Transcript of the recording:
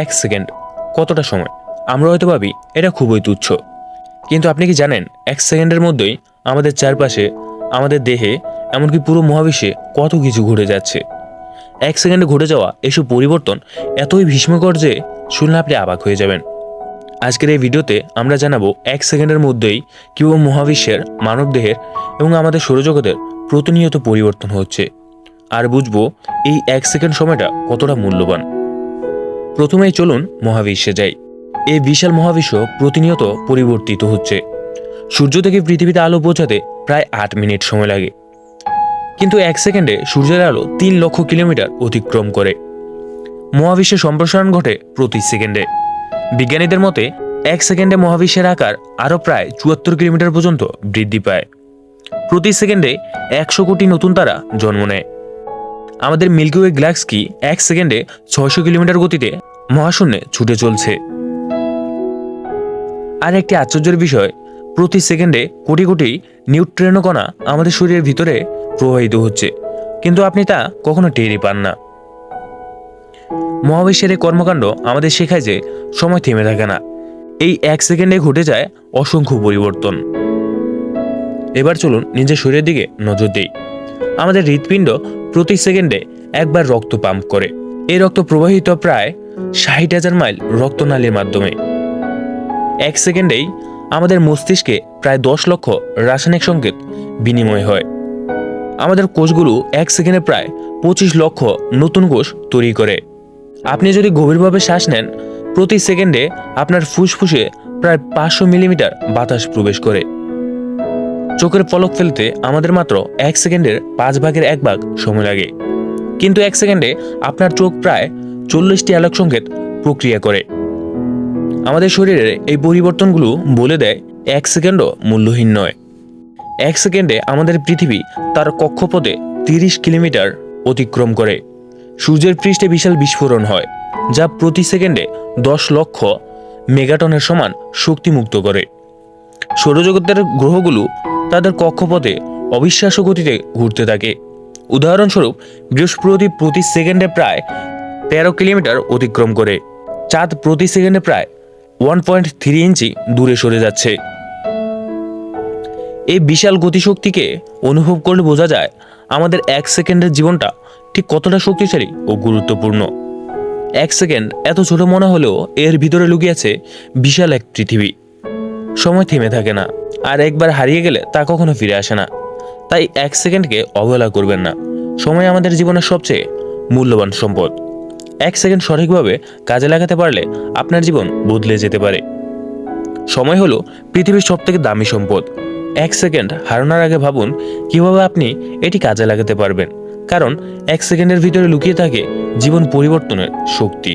এক সেকেন্ড কতটা সময়? আমরা হয়তো ভাবি এটা খুবই তুচ্ছ, কিন্তু আপনি কি জানেন এক সেকেন্ডের মধ্যেই আমাদের চারপাশে, আমাদের দেহে, এমনকি পুরো মহাবিশ্বে কত কিছু ঘটে যাচ্ছে। এক সেকেন্ডে ঘটে যাওয়া এসব পরিবর্তন এতই ভীষ্মকর যে শুনলে আপনি অবাক হয়ে যাবেন। আজকের এই ভিডিওতে আমরা জানাবো এক সেকেন্ডের মধ্যেই কীভাবে মহাবিশ্বের, মানবদেহের এবং আমাদের সৌরজগতের প্রতিনিয়ত পরিবর্তন হচ্ছে, আর বুঝবো এই এক সেকেন্ড সময়টা কতটা মূল্যবান। প্রথমেই চলুন মহাবিশ্বে যাই। এই বিশাল মহাবিশ্ব প্রতিনিয়ত পরিবর্তিত হচ্ছে। সূর্য থেকে পৃথিবীতে আলো পৌঁছাতে প্রায় 8 মিনিট সময় লাগে, কিন্তু এক সেকেন্ডে সূর্যের আলো 3 লক্ষ কিলোমিটার অতিক্রম করে। মহাবিশ্বের সম্প্রসারণ ঘটে প্রতি সেকেন্ডে। বিজ্ঞানীদের মতে এক সেকেন্ডে মহাবিশ্বের আকার আরও প্রায় 74 কিলোমিটার পর্যন্ত বৃদ্ধি পায়। প্রতি সেকেন্ডে 100 কোটি নতুন তারা জন্ম নেয়। আমাদের মিল্কিওয়ে গ্যালাক্সি এক সেকেন্ডে 600 কিলোমিটার গতিতে মহাশূন্যে ছুটে চলছে। আর একটি আশ্চর্যের বিষয়, প্রতি সেকেন্ডে কোটি কোটি নিউট্রিনো কণা আমাদের শরীরের ভিতরে প্রবাহিত হচ্ছে, কিন্তু আপনি তা কখনো টেরই পান না। মহাবিশ্বের এই কর্মকাণ্ড আমাদের শেখায় যে সময় থেমে থাকে না। এই এক সেকেন্ডে ঘটে যায় অসংখ্য পরিবর্তন। এবার চলুন নিজের শরীরের দিকে নজর দিই। আমাদের হৃৎপিণ্ড প্রতি সেকেন্ডে একবার রক্ত পাম্প করে। এই রক্ত প্রবাহিত প্রায় 60,000 মাইল রক্তনালীর মাধ্যমে। এক সেকেন্ডেই আমাদের মস্তিষ্কে প্রায় 10 লক্ষ রাসায়নিক সংকেত বিনিময় হয়। আমাদের কোষগুলো এক সেকেন্ডে প্রায় 25 লক্ষ নতুন কোষ তৈরি করে। আপনি যদি গভীরভাবে শ্বাস নেন, প্রতি সেকেন্ডে আপনার ফুসফুসে প্রায় 500 মিলিমিটার বাতাস প্রবেশ করে। চোখের পলক ফেলতে আমাদের মাত্র এক সেকেন্ডের 5 ভাগের 1 ভাগ সময় লাগে, কিন্তু এক সেকেন্ডে আপনার চোখ প্রায় 40টি আলোক সংকেত প্রক্রিয়া করে। আমাদের শরীরের এই পরিবর্তনগুলো বলে দেয় এক সেকেন্ডও মূল্যহীন নয়। এক সেকেন্ডে আমাদের পৃথিবী তার কক্ষপথে 30 কিলোমিটার অতিক্রম করে। সূর্যের পৃষ্ঠে বিশাল বিস্ফোরণ হয়, যা প্রতি সেকেন্ডে 10 লক্ষ মেগাটনের সমান শক্তি মুক্ত করে। সৌরজগতের গ্রহগুলো তাদের কক্ষপথে অবিশ্বাস্য গতিতে ঘুরতে থাকে। উদাহরণস্বরূপ বৃহস্পতি প্রতি সেকেন্ডে প্রায় 13 কিলোমিটার অতিক্রম করে। চাঁদ প্রতি সেকেন্ডে প্রায় 1.3 ইঞ্চি দূরে সরে যাচ্ছে। এই বিশাল গতিশক্তিকে অনুভব করলে বোঝা যায় আমাদের এক সেকেন্ডের জীবনটা ঠিক কতটা শক্তিশালী ও গুরুত্বপূর্ণ। এক সেকেন্ড এত ছোট মনে হলেও এর ভিতরে লুকিয়ে আছে বিশাল এক পৃথিবী। সময় থেমে থাকে না, আর একবার হারিয়ে গেলে তা কখনো ফিরে আসে না। তাই এক সেকেন্ডকে অবহেলা করবেন না। সময় আমাদের জীবনের সবচেয়ে মূল্যবান সম্পদ। এক সেকেন্ড সঠিকভাবে কাজে লাগাতে পারলে আপনার জীবন বদলে যেতে পারে। সময় হলো পৃথিবীর সবথেকে দামি সম্পদ। এক সেকেন্ড হারানোর আগে ভাবুন কিভাবে আপনি এটি কাজে লাগাতে পারবেন, কারণ এক সেকেন্ডের ভিতরে লুকিয়ে থাকে জীবন পরিবর্তনের শক্তি।